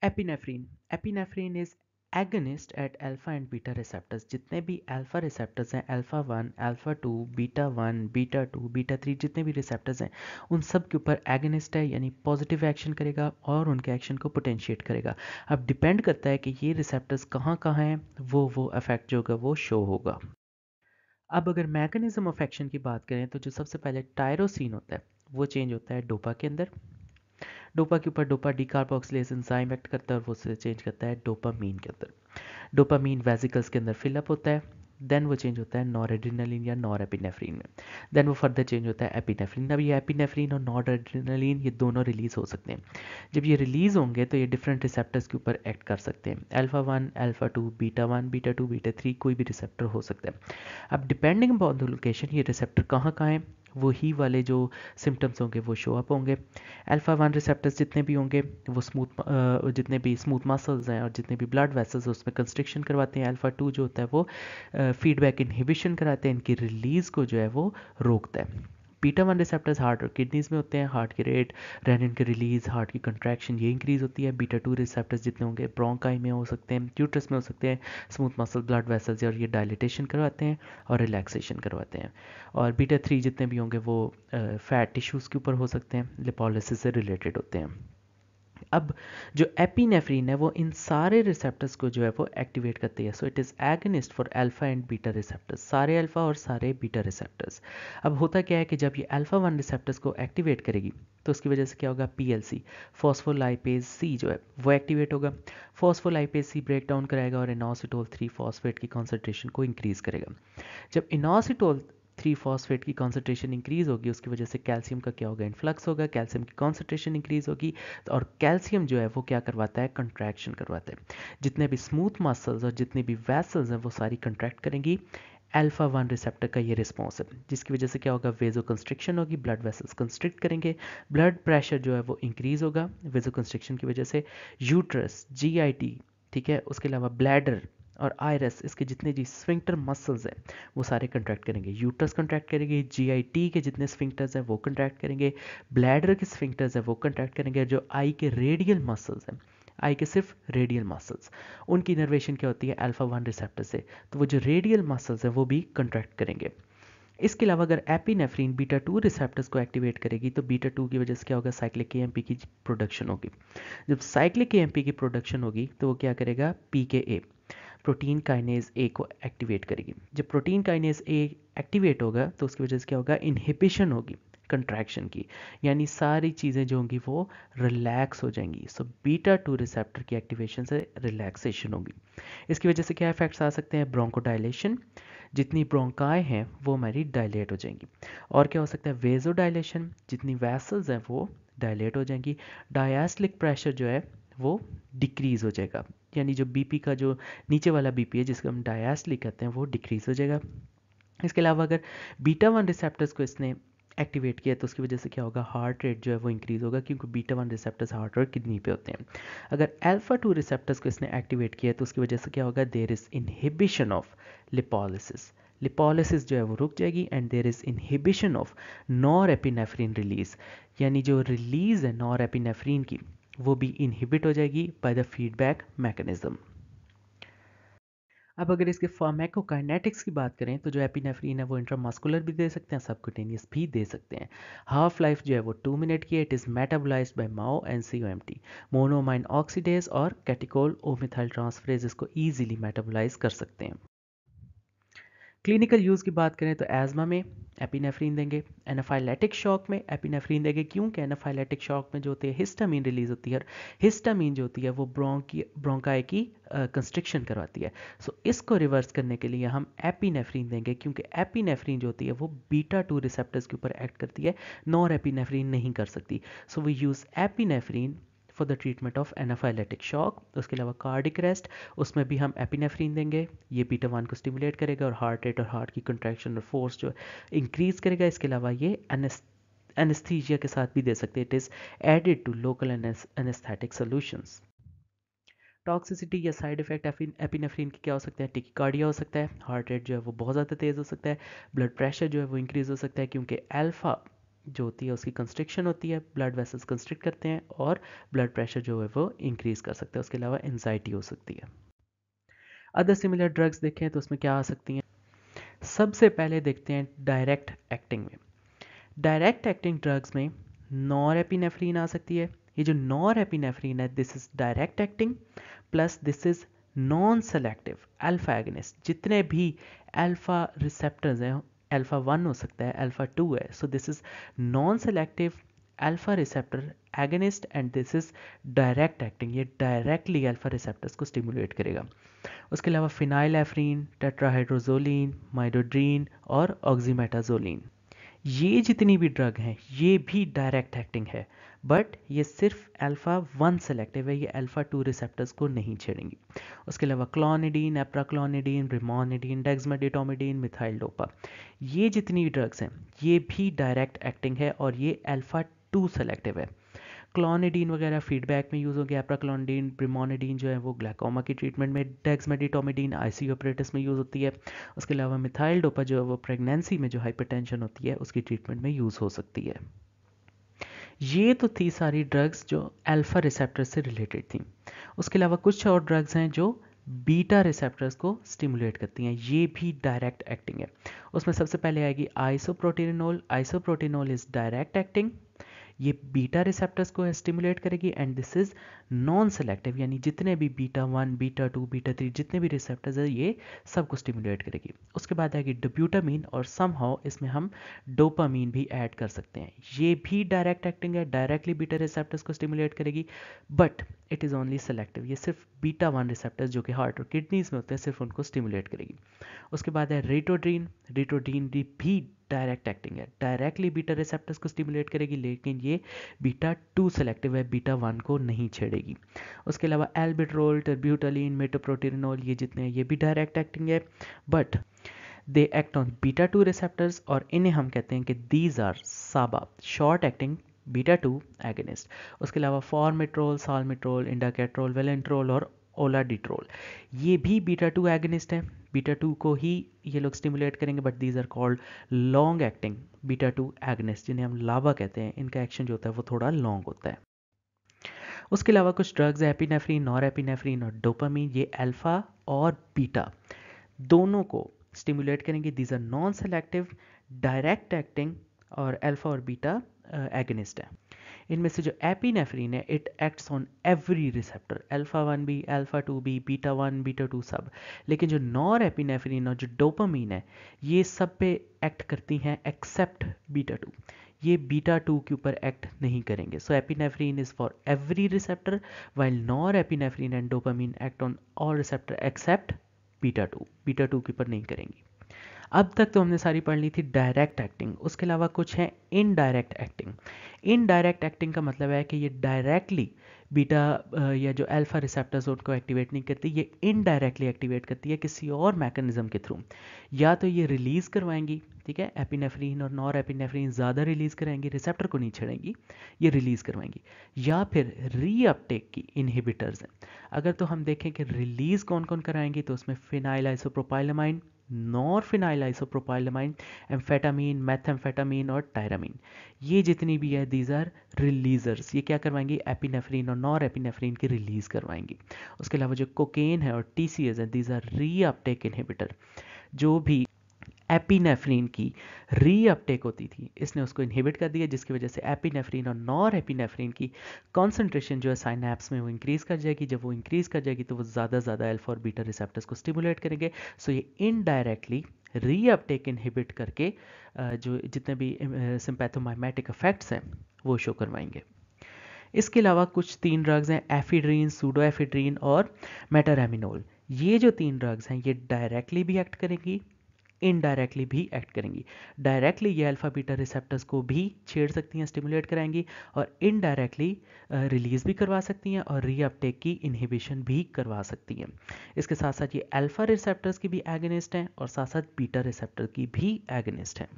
Epinephrine epinephrine is agonist at alpha and beta receptors. जितने भी alpha receptors हैं, alpha 1, alpha 2, beta 1, beta 2, beta 3, जितने भी receptors हैं उन सब के ऊपर एगनिस्ट है, यानी पॉजिटिव एक्शन करेगा और उनके एक्शन को पोटेंशिएट करेगा। अब डिपेंड करता है कि ये रिसेप्टर्स कहाँ कहाँ हैं, वो इफेक्ट जो होगा वो शो होगा। अब अगर मैकेनिज्म ऑफ एक्शन की बात करें तो जो सबसे पहले टायरोसिन होता है वो चेंज होता है डोपा के अंदर। डोपा के ऊपर डोपा डीकार्बोक्सिलेज एंजाइम एक्ट करता है और वो उसे चेंज करता है डोपामीन के अंदर। डोपामीन वेसिकल्स के अंदर फिलअप होता है, देन वो चेंज होता है नॉर या नॉर एपिनेफ्रीन में। देन वो फर्दर चेंज होता है एपिनेफ्रीन। अब ये एपिनेफ्रीन और नॉर एड्रेनलिन ये दोनों रिलीज हो सकते हैं। जब ये रिलीज होंगे तो ये डिफरेंट रिसेप्टर्स के ऊपर एक्ट कर सकते हैं। Alpha 1, alpha 2, beta 1, beta 2, beta 3, कोई भी रिसेप्टर हो सकता है। अब डिपेंडिंग अपॉन द लोकेशन ये रिसेप्टर कहाँ कहाँ है, वो ही वाले जो सिम्टम्स होंगे वो शो अप होंगे। अल्फा 1 रिसेप्टर्स जितने भी होंगे वो जितने भी स्मूथ मसल्स हैं और जितने भी ब्लड वेसल्स उसमें कंस्ट्रिक्शन करवाते हैं। अल्फा 2 जो होता है वो फीडबैक इनहिबिशन कराते हैं, इनकी रिलीज को जो है वो रोकता है। बीटा 1 रिसेप्टर्स हार्ट और किडनीज में होते हैं, हार्ट की रेट, रेनिन की रिलीज, हार्ट की कंट्रैक्शन ये इंक्रीज होती है। बीटा 2 रिसेप्टर्स जितने होंगे ब्रोंकाई में हो सकते हैं, यूट्रस में हो सकते हैं, स्मूथ मसल ब्लड वेसल्स और ये डायलिटेशन करवाते हैं और रिलैक्सेशन करवाते हैं। और बीटा 3 जितने भी होंगे वो फैट टिश्यूज़ के ऊपर हो सकते हैं, लिपोलिसिस से रिलेटेड होते हैं। अब जो एपिनेफ्रीन है वो इन सारे रिसेप्टर्स को जो है वो एक्टिवेट करती है। So it is agonist for alpha and beta receptors, सारे अल्फा और सारे बीटा रिसेप्टर्स। अब होता क्या है कि जब ये अल्फा 1 रिसेप्टर्स को एक्टिवेट करेगी तो उसकी वजह से क्या होगा, पीएलसी फॉस्फोलाइपेज सी जो है वो एक्टिवेट होगा। फॉस्फोलाइपेज सी ब्रेक डाउन कराएगा और इनोसिटोल 3 फॉस्फेट की कॉन्सेंट्रेशन को इंक्रीज करेगा। जब इनोसिटोल 3 फॉस्फेट की कॉन्सेंट्रेशन इंक्रीज होगी उसकी वजह से कैल्शियम का क्या होगा, इन्फ्लक्स होगा, कैल्शियम की कॉन्सेंट्रेशन इंक्रीज होगी। और कैल्शियम जो है वो क्या करवाता है, कंट्रैक्शन करवाता है। जितने भी स्मूथ मसल्स और जितने भी वेसल्स हैं वो सारी कंट्रैक्ट करेंगी। अल्फा 1 रिसेप्टर का ये रिस्पॉन्स है जिसकी वजह से क्या होगा, वेजो कंस्ट्रिक्शन होगी, ब्लड वेसल्स कंस्ट्रिक्ट करेंगे, ब्लड प्रेशर जो है वो इंक्रीज होगा वेजो कंस्ट्रिक्शन की वजह से। यूट्रस, जीआईटी, ठीक है, उसके अलावा ब्लैडर और आयरस, इसके जितने जी स्फिंक्टर मसल्स हैं वो सारे कंट्रैक्ट करेंगे। यूट्रस कंट्रैक्ट करेंगे, जीआईटी के जितने स्फिंक्टर्स हैं वो कंट्रैक्ट करेंगे, ब्लैडर के स्फिंक्टर्स हैं वो कंट्रैक्ट करेंगे। जो आई के रेडियल मसल्स हैं, आई के सिर्फ रेडियल मसल्स, उनकी इनर्वेशन क्या होती है अल्फा 1 रिसेप्टर से, तो वो जो रेडियल मसल्स हैं वो भी कंट्रैक्ट करेंगे। इसके अलावा अगर एपिनेफ्रीन बीटा 2 रिसेप्टर्स को एक्टिवेट करेगी तो बीटा 2 की वजह से क्या होगा, साइक्लिक एएमपी की प्रोडक्शन होगी। जब साइक्लिक एएमपी की प्रोडक्शन होगी तो वो क्या करेगा, पीकेए प्रोटीन काइनेज ए को एक्टिवेट करेगी। जब प्रोटीन काइनेज ए एक्टिवेट होगा तो उसकी वजह से क्या होगा, इनहिबिशन होगी कंट्रैक्शन की, यानी सारी चीज़ें जो होंगी वो रिलैक्स हो जाएंगी। सो बीटा 2 रिसेप्टर की एक्टिवेशन से रिलैक्सेशन होगी। इसकी वजह से क्या इफेक्ट्स आ सकते हैं, ब्रोंकोडाइलेशन, जितनी ब्रोंकाएं हैं वो हमारी डायलेट हो जाएंगी। और क्या हो सकता है, वेजो डायलेशन, जितनी वैसल्स हैं वो डायलेट हो जाएंगी। डायस्टलिक प्रेशर जो है वो डिक्रीज हो जाएगा, यानी जो बीपी का जो नीचे वाला बीपी है जिसको हम डायस्टलिक कहते हैं वो डिक्रीज हो जाएगा। इसके अलावा अगर बीटा 1 रिसेप्टर्स को इसने एक्टिवेट किया तो उसकी वजह से क्या होगा, हार्ट रेट जो है वो इंक्रीज होगा क्योंकि बीटा 1 रिसेप्टर्स हार्ट और किडनी पे होते हैं। अगर अल्फा 2 रिसेप्टर्स को इसने एक्टिवेट किया तो उसकी वजह से क्या होगा, there is inhibition of lipolysis, lipolysis जो है वो रुक जाएगी and there is inhibition of norepinephrine release, यानी जो रिलीज है नॉर एपिनेफ्रीन की वो भी इनहिबिट हो जाएगी बाय द फीडबैक मैकेनिज्म। अब अगर इसके फार्माकोकाइनेटिक्स की बात करें तो जो एपिनेफ्रीन है वो इंट्रामस्कुलर भी दे सकते हैं, सबक्यूटेनियस भी दे सकते हैं। हाफ लाइफ जो है वो 2 मिनट की है। It is metabolized by MAO and COMT, monoamine oxidase और कैटिकोल ओ मिथाइल ट्रांसफरेज इसको ईजिली मेटाबोलाइज कर सकते हैं। क्लिनिकल यूज़ की बात करें तो एज़मा में एपिनेफ्रीन देंगे, एनाफाइलेटिक शॉक में एपिनेफ्रीन देंगे क्योंकि एनाफाइलेटिक शॉक में जो होती है हिस्टामीन रिलीज होती है और हिस्टामीन जो होती है वो ब्रोंकाई की कंस्ट्रिक्शन करवाती है। सो इसको रिवर्स करने के लिए हम एपिनेफ्रीन देंगे क्योंकि एपिनेफ्रीन जो होती है वो बीटा 2 रिसेप्टर्स के ऊपर एक्ट करती है, नॉर एपिनेफ्रीन नहीं कर सकती। So we use epinephrine for the treatment of anaphylactic shock. उसके अलावा कार्डिक रेस्ट, उसमें भी हम एपिनेफ्रीन देंगे, ये बीटा 1 को स्टिमुलेट करेगा और हार्ट रेट और हार्ट की कंट्रैक्शन और फोर्स जो इंक्रीज करेगा। इसके अलावा ये एनेस्थीजिया के साथ भी दे सकते हैं। It is added to local anaesthetic solutions. Toxicity या साइड इफेक्ट एपिनेफ्रीन के क्या हो सकते हैं, टिकिकार्डिया हो सकता है, हार्ट रेट जो है वो बहुत ज़्यादा तेज़ हो सकता है, ब्लड प्रेशर जो है वो इंक्रीज़ हो सकता है क्योंकि अल्फ़ा जो होती है उसकी कंस्ट्रिक्शन होती है, ब्लड वेसल्स कंस्ट्रिक्ट करते हैं और ब्लड प्रेशर जो है वो इंक्रीज कर सकते हैं। उसके अलावा एंजाइटी हो सकती है। अदर सिमिलर ड्रग्स देखें तो उसमें क्या आ सकती हैं। सबसे पहले देखते हैं डायरेक्ट एक्टिंग में। डायरेक्ट एक्टिंग ड्रग्स में नॉरएपिनेफ्रिन आ सकती है। ये जो नॉरएपिनेफ्रिन है, this is direct acting plus this is non selective alpha agonist. जितने भी अल्फा रिसेप्टर्स हैं, अल्फा 1 हो सकता है, अल्फा 2 है, so this is non selective alpha receptor agonist and this is direct acting. ये डायरेक्टली अल्फा रिसेप्टर्स को stimulate करेगा। उसके अलावा फिनाइलएफ्रीन, टेट्राहाइड्रोजोलिन, माइडोड्रीन और ऑक्सीमेटाजोलिन, ये जितनी भी ड्रग हैं ये भी डायरेक्ट एक्टिंग है, बट ये सिर्फ अल्फा 1 सेलेक्टिव है, ये अल्फा 2 रिसेप्टर्स को नहीं छेड़ेंगी। उसके अलावा क्लोनिडीन, एप्राक्लोनिडीन, ब्रिमोनिडीन, डेक्समेडिटोमिडीन, मिथाइल डोपा, ये जितनी भी ड्रग्स हैं ये भी डायरेक्ट एक्टिंग है और ये अल्फा 2 सेलेक्टिव है। क्लोनिडीन वगैरह फीडबैक में यूज़ होगी, एप्राक्लोनिडीन, ब्रिमोनिडीन जो है वो ग्लाइकोमा की ट्रीटमेंट में, डेक्समेडिटोमिडीन आईसीयू ऑपरेटर्स में यूज़ होती है। उसके अलावा मिथाइल डोपा जो है वो प्रेगनेंसी में जो हाइपरटेंशन होती है उसकी ट्रीटमेंट में यूज़ हो सकती है। ये तो थी सारी ड्रग्स जो अल्फा रिसेप्टर से रिलेटेड थी। उसके अलावा कुछ और ड्रग्स हैं जो बीटा रिसेप्टर्स को स्टिमुलेट करती हैं, ये भी डायरेक्ट एक्टिंग है। उसमें सबसे पहले आएगी आइसोप्रोटेनोल। आइसोप्रोटेनोल इज डायरेक्ट एक्टिंग, ये बीटा रिसेप्टर्स को स्टिमुलेट करेगी and this is non selective, यानी जितने भी बीटा 1, बीटा 2, बीटा 3 जितने भी रिसेप्टर्स है ये सबको स्टिमुलेट करेगी। उसके बाद आएगी डोब्यूटामीन और समहाउ इसमें हम डोपामीन भी ऐड कर सकते हैं। ये भी डायरेक्ट एक्टिंग है, डायरेक्टली बीटा रिसेप्टर्स को स्टिमुलेट करेगी, but it is only selective. ये सिर्फ बीटा 1 रिसेप्टर्स जो कि हार्ट और किडनीज में होते हैं सिर्फ उनको स्टिमुलेट करेगी। उसके बाद है रेटोड्रीन। रेटोड्रीन भी डायरेक्ट एक्टिंग है, डायरेक्टली बीटा रिसेप्टर्स को स्टिमुलेट करेगी, लेकिन ये बीटा 2 सेलेक्टिव है, बीटा 1 को नहीं छेड़ेगी। उसके अलावा एल्बिट्रोल, टर्ब्यूटालिन, मेटोप्रोटेनोल, ये जितने हैं ये भी डायरेक्ट एक्टिंग है, but they act on beta 2 receptors और इन्हें हम कहते हैं कि दीज आर साबा, शॉर्ट एक्टिंग बीटा 2 एगनिस्ट। उसके अलावा फॉर्मिट्रोल, साल्मिट्रोल, इंडाकेट्रोल, वेलेंट्रोल और ओलाडिट्रोल, ये भी बीटा 2 एगनिस्ट हैं, बीटा 2 को ही ये लोग स्टिमुलेट करेंगे, but these are called long acting beta 2 agonist, जिन्हें हम लावा कहते हैं। इनका एक्शन जो होता है वो थोड़ा लॉन्ग होता है। उसके अलावा कुछ ड्रग्स है एपिनेफ्रीन, नॉरएपिनेफ्रीन और डोपामीन, ये अल्फा और बीटा दोनों को स्टिमुलेट करेंगे। These are non selective, direct acting और अल्फा और बीटा एगनिस्ट है। इनमें से जो एपिनेफ्रीन है it acts on every receptor, alpha 1 भी, अल्फा 2 भी, बीटा 1, बीटा 2 सब। लेकिन जो नॉर एपिनेफ्रीन और जो डोपामीन है ये सब पे एक्ट करती हैं एक्सेप्ट बीटा 2, ये बीटा 2 के ऊपर एक्ट नहीं करेंगे। So epinephrine is for every receptor while norepinephrine and dopamine act on all receptor except beta 2, beta 2 के ऊपर नहीं करेंगी। अब तक तो हमने सारी पढ़ ली थी डायरेक्ट एक्टिंग, उसके अलावा कुछ है इनडायरेक्ट एक्टिंग। इनडायरेक्ट एक्टिंग का मतलब है कि ये डायरेक्टली बीटा या जो अल्फा रिसेप्टर्स उनको एक्टिवेट नहीं करती, ये इनडायरेक्टली एक्टिवेट करती है किसी और मैकेनिज्म के थ्रू। या तो ये रिलीज करवाएंगी, ठीक है, एपिनेफ्रीन और नॉर एपिनेफ्रीन ज़्यादा रिलीज कराएंगी, रिसेप्टर को नहीं छेड़ेंगी, ये रिलीज करवाएंगी। या फिर रीअपटेक की इनहिबिटर्स हैं। अगर तो हम देखें कि रिलीज कौन कौन कराएंगी तो उसमें फिनाइल आइसोप्रोपाइलमाइन, नॉरफिनाइल आइसोप्रोपाइलमाइन, एम्फेटामीन, मेथेम्फेटामीन और टायरामीन, ये जितनी भी है दीज आर रिलीजर्स। ये क्या करवाएंगी, एपिनेफ्रीन और नॉर एपिनेफ्रीन की रिलीज करवाएंगी। उसके अलावा जो कोकेन है और टीसीएस है दीज आर रीअपटेक इनहिबिटर। जो भी एपिनेफ्रीन की रीअपटेक होती थी इसने उसको इनहिबिट कर दिया, जिसकी वजह से एपिनेफ्रीन और नॉर एपिनेफ्रीन की कॉन्सेंट्रेशन जो है साइनैप्स में वो इंक्रीज कर जाएगी। जब वो इंक्रीज कर जाएगी तो वो ज़्यादा अल्फा और बीटा रिसेप्टर्स को स्टिमुलेट करेंगे। सो ये इनडायरेक्टली रीअपटेक इनहिबिट करके जो जितने भी सिंपैथोमाइमेटिक इफेक्ट्स हैं वो शो करवाएंगे। इसके अलावा कुछ 3 ड्रग्स हैं, एफिड्रीन, सूडोएफिड्रीन और मेटारेमिनोल। ये जो 3 ड्रग्स हैं ये डायरेक्टली भी एक्ट करेंगी, इनडायरेक्टली भी एक्ट करेंगी। डायरेक्टली ये अल्फा बीटा रिसेप्टर्स को भी छेड़ सकती हैं, स्टिमुलेट कराएंगी, और इनडायरेक्टली रिलीज भी करवा सकती हैं और रीअपटेक की इनहिबिशन भी करवा सकती हैं। इसके साथ साथ ये अल्फा रिसेप्टर्स की भी एगनिस्ट हैं और साथ साथ बीटा रिसेप्टर की भी एगनिस्ट हैं।